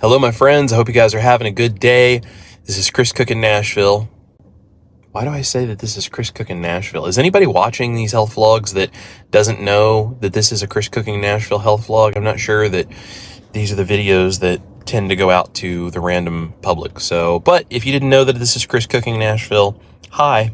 Hello, my friends. I hope you guys are having a good day. This is Chris Cooking Nashville. Why do I say that this is Chris Cooking Nashville? Is anybody watching these health vlogs that doesn't know that this is a Chris Cooking Nashville health vlog? I'm not sure that these are the videos that tend to go out to the random public. So, but if you didn't know that this is Chris Cooking Nashville, hi.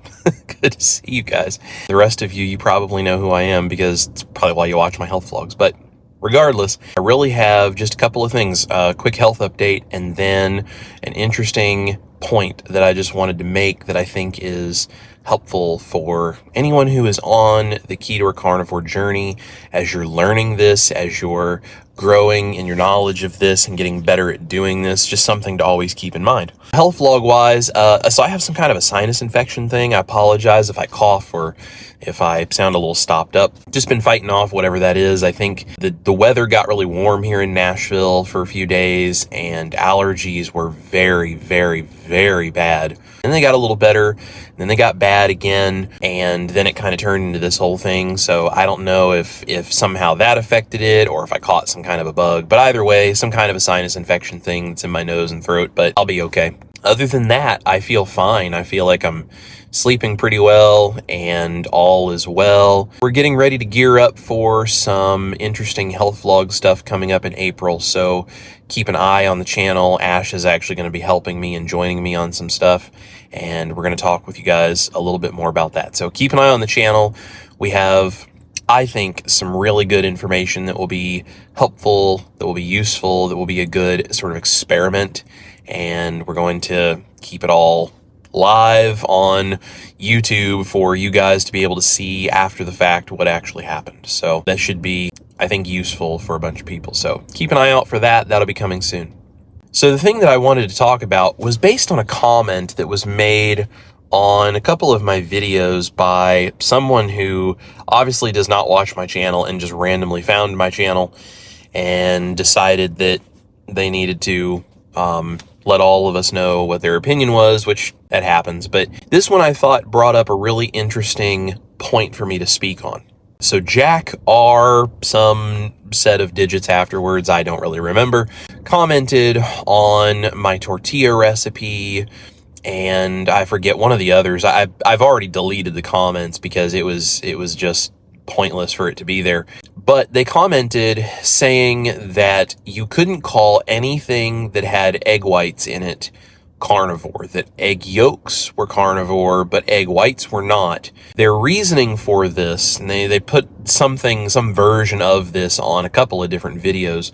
Good to see you guys. The rest of you probably know who I am because it's probably why you watch my health vlogs. But regardless, I really have just a couple of things, a quick health update, and then an interesting point that I just wanted to make that I think is helpful for anyone who is on the keto or carnivore journey. As you're learning this, as you're growing in your knowledge of this and getting better at doing this, just something to always keep in mind. Health vlog wise, so I have some kind of a sinus infection thing. I apologize if I cough or if I sound a little stopped up. Just been fighting off whatever that is. I think the weather got really warm here in Nashville for a few days, and allergies were very, very, very bad. And they got a little better, and then they got bad again, and then it kind of turned into this whole thing. So I don't know if somehow that affected it or if I caught some kind of a bug. But either way, some kind of a sinus infection thing that's in my nose and throat, but I'll be okay. Other than that, I feel fine. I feel like I'm sleeping pretty well and all is well. We're getting ready to gear up for some interesting health vlog stuff coming up in April, so keep an eye on the channel. Ash is actually going to be helping me and joining me on some stuff, and we're going to talk with you guys a little bit more about that. So keep an eye on the channel. We have, I think, some really good information that will be helpful, that will be useful, that will be a good sort of experiment, and we're going to keep it all live on YouTube for you guys to be able to see after the fact what actually happened. So that should be, I think, useful for a bunch of people. So keep an eye out for that. That'll be coming soon. So the thing that I wanted to talk about was based on a comment that was made on a couple of my videos by someone who obviously does not watch my channel and just randomly found my channel and decided that they needed to let all of us know what their opinion was, which that happens. But this one I thought brought up a really interesting point for me to speak on. So Jack R, some set of digits afterwards, I don't really remember, commented on my tortilla recipe, and I forget one of the others. I've already deleted the comments because it was just pointless for it to be there. But they commented saying that you couldn't call anything that had egg whites in it carnivore, that egg yolks were carnivore, but egg whites were not. Their reasoning for this, and they put some version of this on a couple of different videos.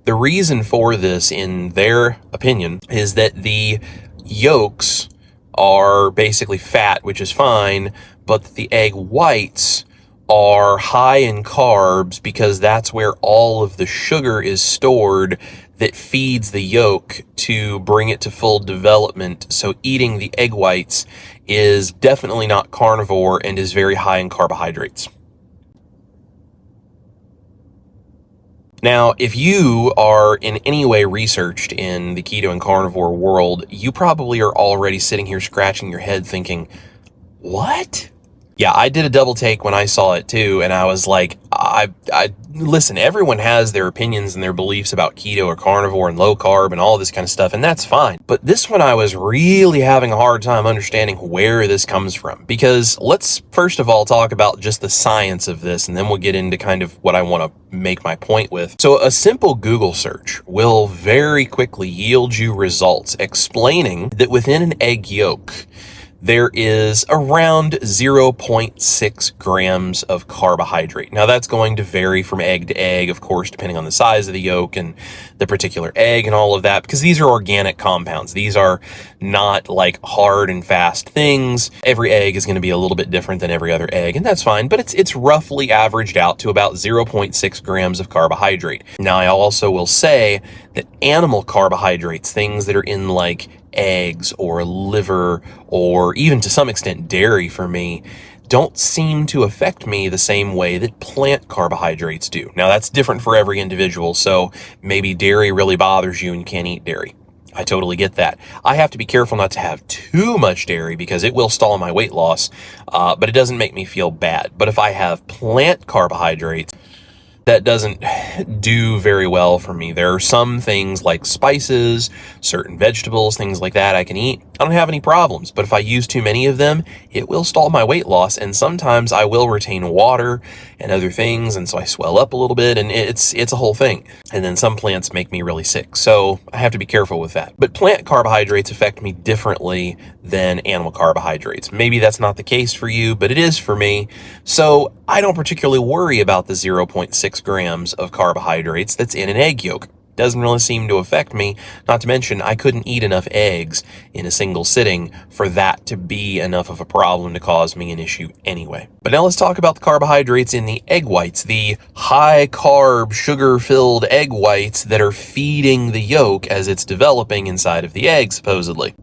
The reason for this, in their opinion, is that the yolks are basically fat, which is fine, but the egg whites are high in carbs because that's where all of the sugar is stored that feeds the yolk to bring it to full development. So eating the egg whites is definitely not carnivore and is very high in carbohydrates. Now, if you are in any way researched in the keto and carnivore world, you probably are already sitting here scratching your head thinking, what? Yeah, I did a double take when I saw it too, and I was like, listen, everyone has their opinions and their beliefs about keto or carnivore and low carb and all this kind of stuff, and that's fine. But this one, I was really having a hard time understanding where this comes from, because let's first of all talk about just the science of this, and then we'll get into kind of what I want to make my point with. So a simple Google search will very quickly yield you results explaining that within an egg yolk, there is around 0.6 grams of carbohydrate. Now that's going to vary from egg to egg, of course, depending on the size of the yolk and the particular egg and all of that, because these are organic compounds. These are not like hard and fast things. Every egg is going to be a little bit different than every other egg, and that's fine, but it's roughly averaged out to about 0.6 grams of carbohydrate. Now I also will say that animal carbohydrates, things that are in like eggs or liver or even to some extent dairy for me, don't seem to affect me the same way that plant carbohydrates do. Now that's different for every individual, so maybe dairy really bothers you and you can't eat dairy. I totally get that. I have to be careful not to have too much dairy because it will stall my weight loss, but it doesn't make me feel bad. But if I have plant carbohydrates, that doesn't do very well for me. There are some things like spices, certain vegetables, things like that I can eat. I don't have any problems, but if I use too many of them, it will stall my weight loss, and sometimes I will retain water and other things, and so I swell up a little bit, and it's a whole thing. And then some plants make me really sick, so I have to be careful with that. But plant carbohydrates affect me differently than animal carbohydrates. Maybe that's not the case for you, but it is for me. So I don't particularly worry about the 0.6 grams of carbohydrates that's in an egg yolk. Doesn't really seem to affect me, not to mention I couldn't eat enough eggs in a single sitting for that to be enough of a problem to cause me an issue anyway. But now let's talk about the carbohydrates in the egg whites, the high carb, sugar-filled egg whites that are feeding the yolk as it's developing inside of the egg, supposedly.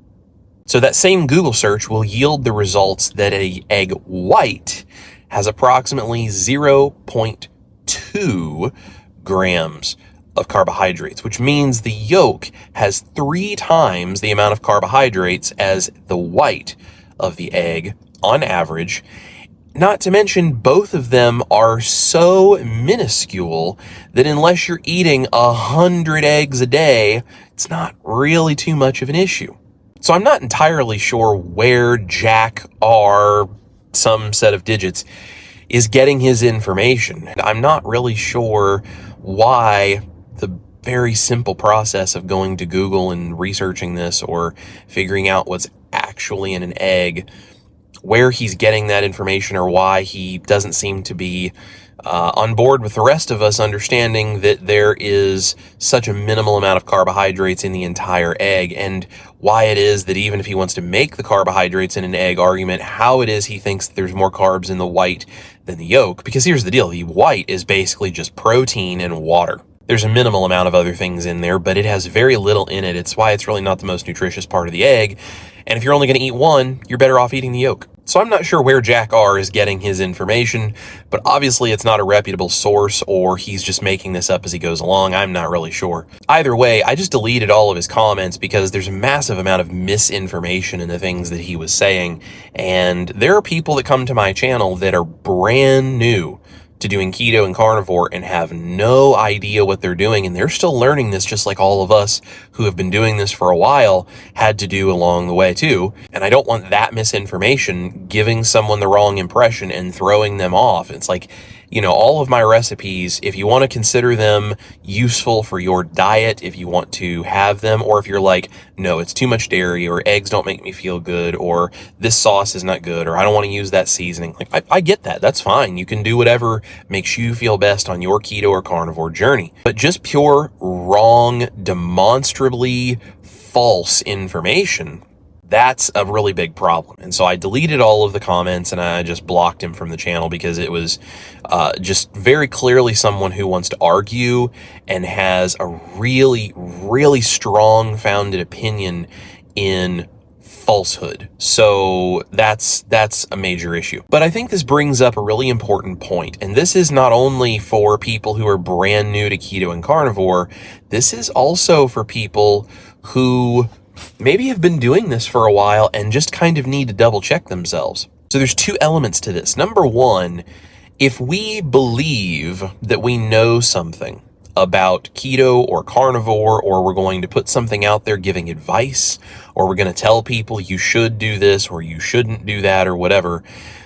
So that same Google search will yield the results that an egg white has approximately 0.2 grams of carbohydrates, which means the yolk has 3 times the amount of carbohydrates as the white of the egg on average. Not to mention, both of them are so minuscule that unless you're eating 100 eggs a day, it's not really too much of an issue. So I'm not entirely sure where Jack R, some set of digits, is getting his information. I'm not really sure why the very simple process of going to Google and researching this or figuring out what's actually in an egg, where he's getting that information, or why he doesn't seem to be on board with the rest of us understanding that there is such a minimal amount of carbohydrates in the entire egg, and why it is that even if he wants to make the carbohydrates in an egg argument, how it is he thinks that there's more carbs in the white than the yolk. Because here's the deal, the white is basically just protein and water. There's a minimal amount of other things in there, but it has very little in it. It's why it's really not the most nutritious part of the egg. And if you're only going to eat one, you're better off eating the yolk. So I'm not sure where Jack R is getting his information, but obviously it's not a reputable source, or he's just making this up as he goes along. I'm not really sure. Either way, I just deleted all of his comments because there's a massive amount of misinformation in the things that he was saying. And there are people that come to my channel that are brand new to doing keto and carnivore and have no idea what they're doing, and they're still learning this, just like all of us who have been doing this for a while had to do along the way too. And I don't want that misinformation giving someone the wrong impression and throwing them off. It's like, you know, all of my recipes, if you want to consider them useful for your diet, if you want to have them, or if you're like, no, it's too much dairy, or eggs don't make me feel good, or this sauce is not good, or I don't want to use that seasoning. Like, I get that. That's fine. You can do whatever makes you feel best on your keto or carnivore journey. But just pure, wrong, demonstrably false information, that's a really big problem. And so I deleted all of the comments and I just blocked him from the channel because it was just very clearly someone who wants to argue and has a really, really strong founded opinion in falsehood. So that's a major issue. But I think this brings up a really important point. And this is not only for people who are brand new to keto and carnivore, this is also for people who maybe have been doing this for a while and just kind of need to double check themselves. So there's 2 elements to this. Number 1, if we believe that we know something about keto or carnivore, or we're going to put something out there giving advice, or we're going to tell people you should do this or you shouldn't do that or whatever,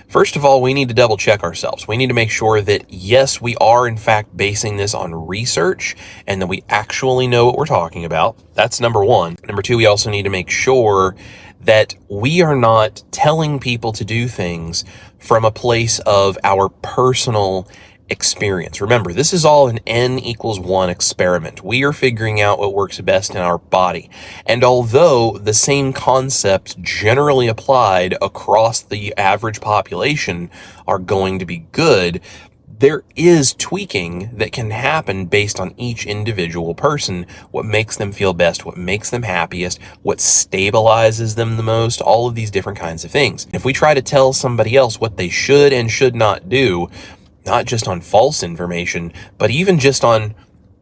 first of all, we need to double check ourselves. We need to make sure that, yes, we are in fact basing this on research and that we actually know what we're talking about. That's number 1. Number 2, we also need to make sure that we are not telling people to do things from a place of our personal experience. Remember, this is all an N=1 experiment. We are figuring out what works best in our body. And although the same concepts generally applied across the average population are going to be good, there is tweaking that can happen based on each individual person, what makes them feel best, what makes them happiest, what stabilizes them the most, all of these different kinds of things. If we try to tell somebody else what they should and should not do, not just on false information, but even just on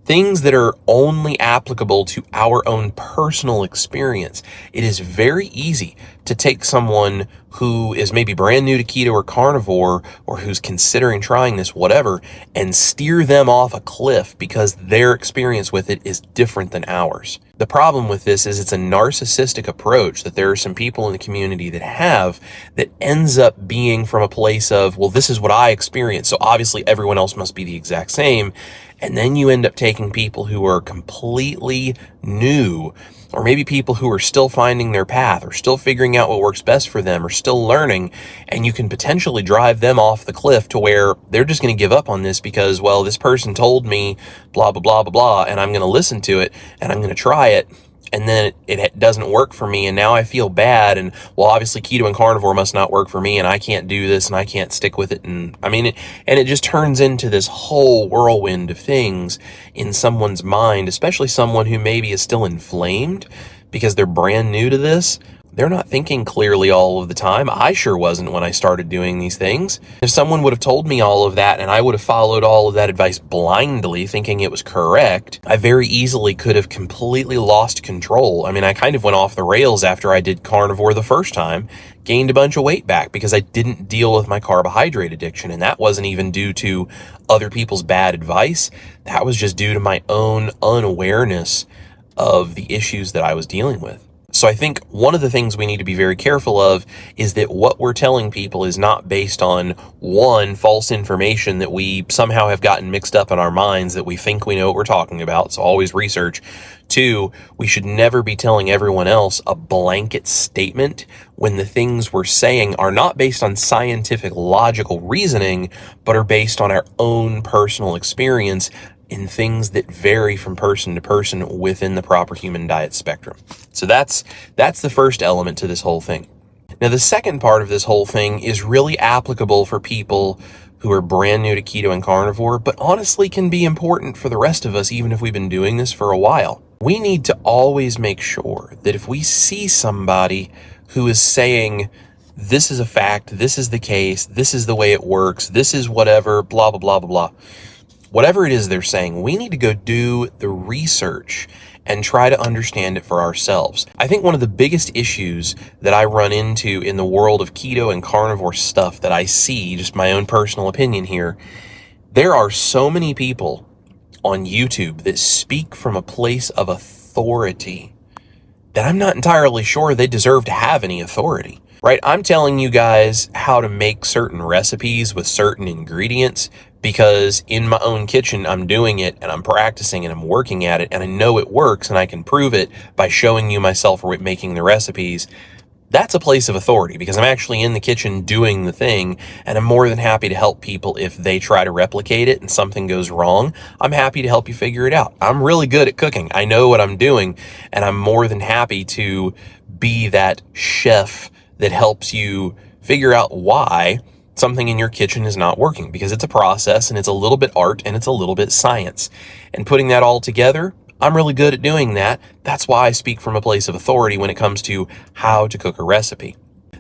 things that are only applicable to our own personal experience, it is very easy to take someone who is maybe brand new to keto or carnivore, or who's considering trying this, whatever, and steer them off a cliff because their experience with it is different than ours. The problem with this is it's a narcissistic approach that there are some people in the community that have, that ends up being from a place of, well, this is what I experienced, so obviously everyone else must be the exact same. And then you end up taking people who are completely new, or maybe people who are still finding their path, or still figuring out what works best for them, or still learning, and you can potentially drive them off the cliff to where they're just going to give up on this because, well, this person told me blah, blah, blah, blah, blah, and I'm going to listen to it, and I'm going to try it, and then it doesn't work for me, and now I feel bad, and, well, obviously keto and carnivore must not work for me, and I can't do this, and I can't stick with it, and I mean, it just turns into this whole whirlwind of things in someone's mind, especially someone who maybe is still inflamed because they're brand new to this. They're not thinking clearly all of the time. I sure wasn't when I started doing these things. If someone would have told me all of that and I would have followed all of that advice blindly, thinking it was correct, I very easily could have completely lost control. I mean, I kind of went off the rails after I did carnivore the first time, gained a bunch of weight back because I didn't deal with my carbohydrate addiction. And that wasn't even due to other people's bad advice. That was just due to my own unawareness of the issues that I was dealing with. So I think one of the things we need to be very careful of is that what we're telling people is not based on, one, false information that we somehow have gotten mixed up in our minds that we think we know what we're talking about. So always research. Two, we should never be telling everyone else a blanket statement when the things we're saying are not based on scientific, logical reasoning, but are based on our own personal experience in things that vary from person to person within the proper human diet spectrum. So that's the first element to this whole thing. Now, the second part of this whole thing is really applicable for people who are brand new to keto and carnivore, but honestly can be important for the rest of us, even if we've been doing this for a while. We need to always make sure that if we see somebody who is saying, this is a fact, this is the case, this is the way it works, this is whatever, blah, blah, blah, blah, blah, whatever it is they're saying, we need to go do the research and try to understand it for ourselves. I think one of the biggest issues that I run into in the world of keto and carnivore stuff that I see, just my own personal opinion here, there are so many people on YouTube that speak from a place of authority that I'm not entirely sure they deserve to have any authority. Right? I'm telling you guys how to make certain recipes with certain ingredients because in my own kitchen, I'm doing it and I'm practicing and I'm working at it and I know it works and I can prove it by showing you myself making the recipes. That's a place of authority because I'm actually in the kitchen doing the thing, and I'm more than happy to help people if they try to replicate it and something goes wrong. I'm happy to help you figure it out. I'm really good at cooking. I know what I'm doing, and I'm more than happy to be that chef that helps you figure out why something in your kitchen is not working, because it's a process and it's a little bit art and it's a little bit science. And putting that all together, I'm really good at doing that. That's why I speak from a place of authority when it comes to how to cook a recipe.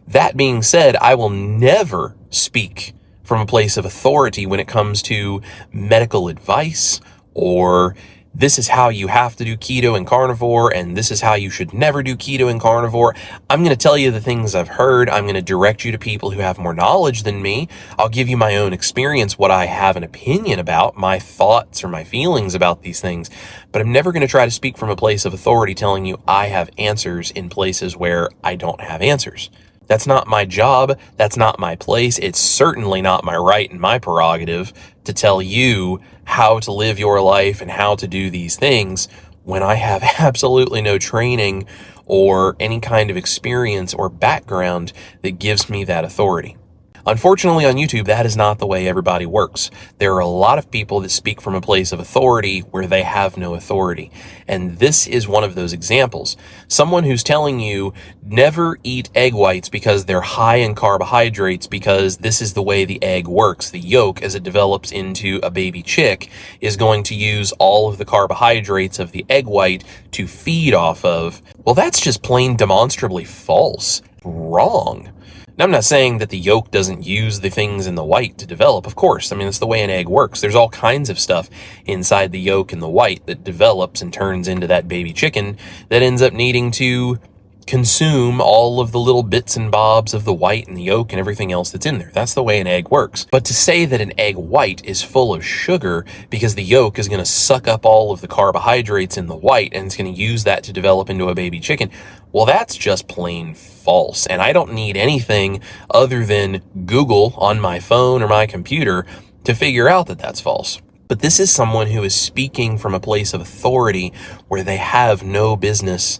That being said, I will never speak from a place of authority when it comes to medical advice or this is how you have to do keto and carnivore, and this is how you should never do keto and carnivore. I'm going to tell you the things I've heard. I'm going to direct you to people who have more knowledge than me. I'll give you my own experience, what I have an opinion about, my thoughts or my feelings about these things. But I'm never going to try to speak from a place of authority telling you I have answers in places where I don't have answers. That's not my job. That's not my place. It's certainly not my right and my prerogative to tell you how to live your life and how to do these things when I have absolutely no training or any kind of experience or background that gives me that authority. Unfortunately, on YouTube, that is not the way everybody works. There are a lot of people that speak from a place of authority where they have no authority. And this is one of those examples. Someone who's telling you never eat egg whites because they're high in carbohydrates because this is the way the egg works. The yolk, as it develops into a baby chick, is going to use all of the carbohydrates of the egg white to feed off of. Well, that's just plain demonstrably false. Wrong. Now, I'm not saying that the yolk doesn't use the things in the white to develop. Of course, I mean, that's the way an egg works. There's all kinds of stuff inside the yolk and the white that develops and turns into that baby chicken that ends up needing to consume all of the little bits and bobs of the white and the yolk and everything else that's in there. That's the way an egg works. But to say that an egg white is full of sugar because the yolk is going to suck up all of the carbohydrates in the white and it's going to use that to develop into a baby chicken, well, that's just plain false. And I don't need anything other than Google on my phone or my computer to figure out that that's false. But this is someone who is speaking from a place of authority where they have no business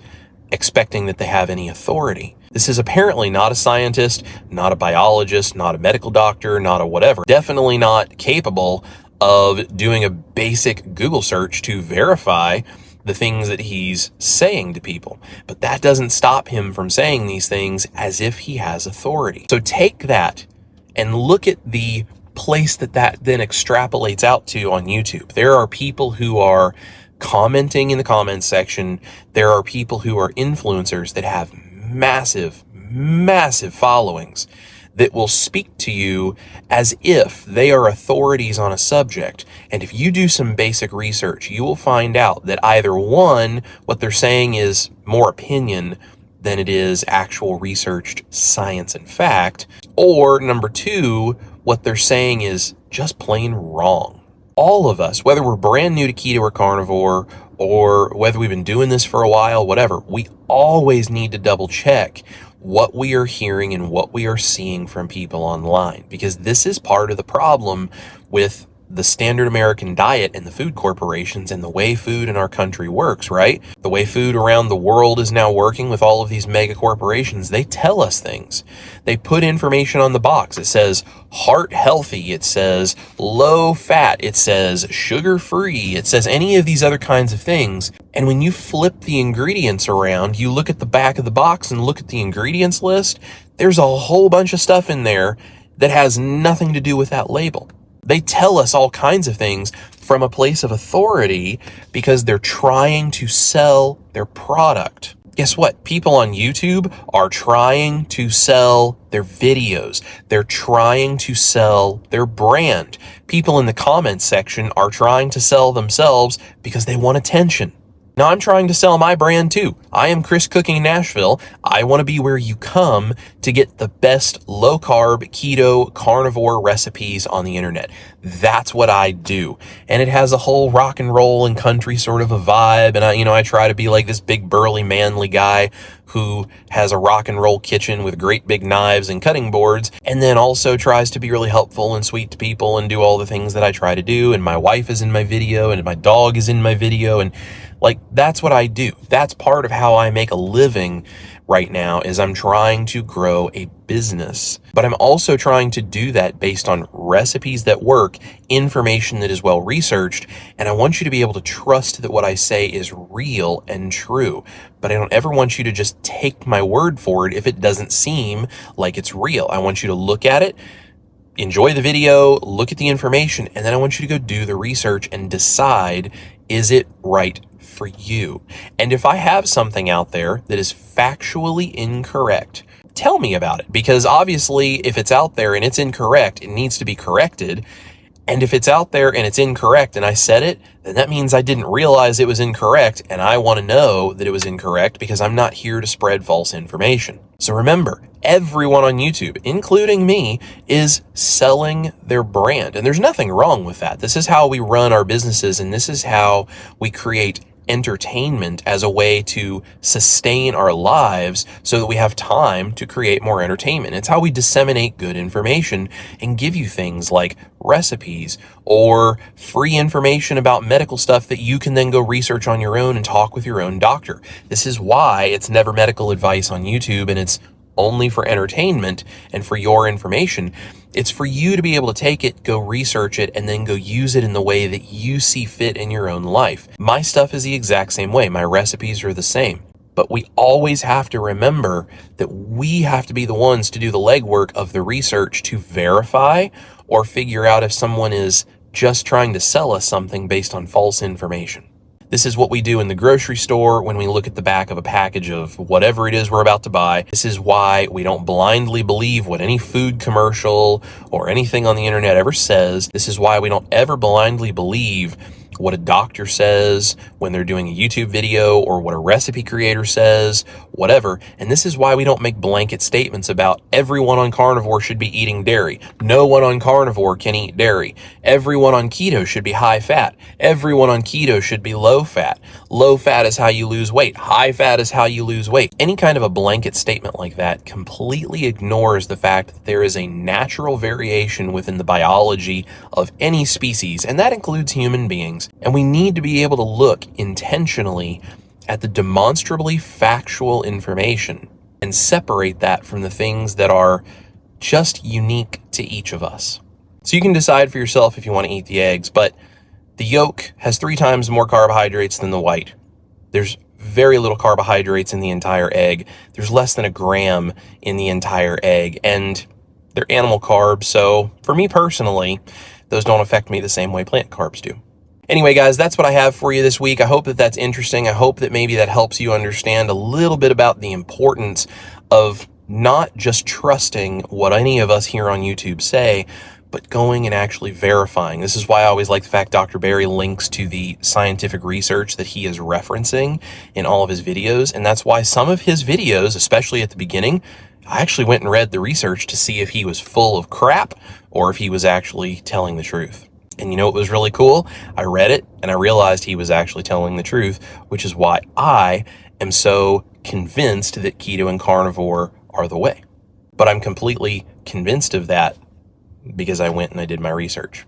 expecting that they have any authority. This is apparently not a scientist, not a biologist, not a medical doctor, not a whatever. Definitely not capable of doing a basic Google search to verify the things that he's saying to people. But that doesn't stop him from saying these things as if he has authority. So take that and look at the place that then extrapolates out to on YouTube. There are people who are commenting in the comments section. There are people who are influencers that have massive followings that will speak to you as if they are authorities on a subject. And if you do some basic research, you will find out that either one, what they're saying is more opinion than it is actual researched science and fact, or number two, what they're saying is just plain wrong. All of us, whether we're brand new to keto or carnivore, or whether we've been doing this for a while, whatever, we always need to double check what we are hearing and what we are seeing from people online, because this is part of the problem with the standard American diet and the food corporations and the way food in our country works, right? The way food around the world is now working with all of these mega corporations. They tell us things. They put information on the box. It says heart healthy. It says low fat. It says sugar free. It says any of these other kinds of things. And when you flip the ingredients around, you look at the back of the box and look at the ingredients list, there's a whole bunch of stuff in there that has nothing to do with that label. They tell us all kinds of things from a place of authority because they're trying to sell their product. Guess what? People on YouTube are trying to sell their videos. They're trying to sell their brand. People in the comments section are trying to sell themselves because they want attention. Now, I'm trying to sell my brand too. I am Chris Cooking Nashville. I want to be where you come to get the best low carb, keto, carnivore recipes on the internet. That's what I do. And it has a whole rock and roll and country sort of a vibe. And I try to be like this big burly manly guy who has a rock and roll kitchen with great big knives and cutting boards, and then also tries to be really helpful and sweet to people and do all the things that I try to do. And my wife is in my video and my dog is in my video, and that's what I do. That's part of how I make a living right now, is I'm trying to grow a business. But I'm also trying to do that based on recipes that work, information that is well researched, and I want you to be able to trust that what I say is real and true. But I don't ever want you to just take my word for it if it doesn't seem like it's real. I want you to look at it, enjoy the video, look at the information, and then I want you to go do the research and decide, is it right for you? And if I have something out there that is factually incorrect, tell me about it, because obviously if it's out there and it's incorrect, it needs to be corrected. And if it's out there and it's incorrect and I said it, then that means I didn't realize it was incorrect, and I want to know that it was incorrect because I'm not here to spread false information. So remember, everyone on YouTube, including me, is selling their brand. And there's nothing wrong with that. This is how we run our businesses, and this is how we create entertainment as a way to sustain our lives so that we have time to create more entertainment. It's how we disseminate good information and give you things like recipes or free information about medical stuff that you can then go research on your own and talk with your own doctor. This is why it's never medical advice on YouTube, and it's only for entertainment and for your information. It's for you to be able to take it, go research it, and then go use it in the way that you see fit in your own life. My stuff is the exact same way. My recipes are the same. But we always have to remember that we have to be the ones to do the legwork of the research to verify or figure out if someone is just trying to sell us something based on false information. This is what we do in the grocery store when we look at the back of a package of whatever it is we're about to buy. This is why we don't blindly believe what any food commercial or anything on the internet ever says. This is why we don't ever blindly believe what a doctor says when they're doing a YouTube video, or what a recipe creator says, whatever. And this is why we don't make blanket statements about everyone on carnivore should be eating dairy. No one on carnivore can eat dairy. Everyone on keto should be high fat. Everyone on keto should be low fat. Low fat is how you lose weight. High fat is how you lose weight. Any kind of a blanket statement like that completely ignores the fact that there is a natural variation within the biology of any species, and that includes human beings. And we need to be able to look intentionally at the demonstrably factual information and separate that from the things that are just unique to each of us. So you can decide for yourself if you want to eat the eggs, but the yolk has 3 times more carbohydrates than the white. There's very little carbohydrates in the entire egg. There's less than a gram in the entire egg, and they're animal carbs. So for me personally, those don't affect me the same way plant carbs do. Anyway, guys, that's what I have for you this week. I hope that that's interesting. I hope that maybe that helps you understand a little bit about the importance of not just trusting what any of us here on YouTube say, but going and actually verifying. This is why I always like the fact Dr. Berry links to the scientific research that he is referencing in all of his videos. And that's why some of his videos, especially at the beginning, I actually went and read the research to see if he was full of crap or if he was actually telling the truth. And you know what was really cool? I read it and I realized he was actually telling the truth, which is why I am so convinced that keto and carnivore are the way. But I'm completely convinced of that because I went and I did my research.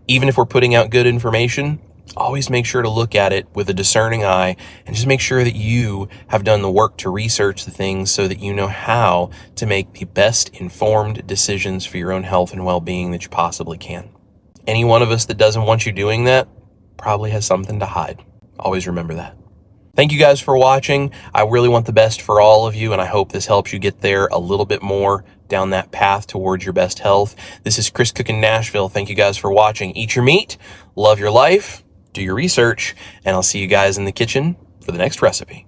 Even if we're putting out good information, always make sure to look at it with a discerning eye and just make sure that you have done the work to research the things so that you know how to make the best informed decisions for your own health and well-being that you possibly can. Any one of us that doesn't want you doing that probably has something to hide. Always remember that. Thank you guys for watching. I really want the best for all of you, and I hope this helps you get there a little bit more down that path towards your best health. This is Chris Cookin' Nashville. Thank you guys for watching. Eat your meat, love your life, do your research, and I'll see you guys in the kitchen for the next recipe.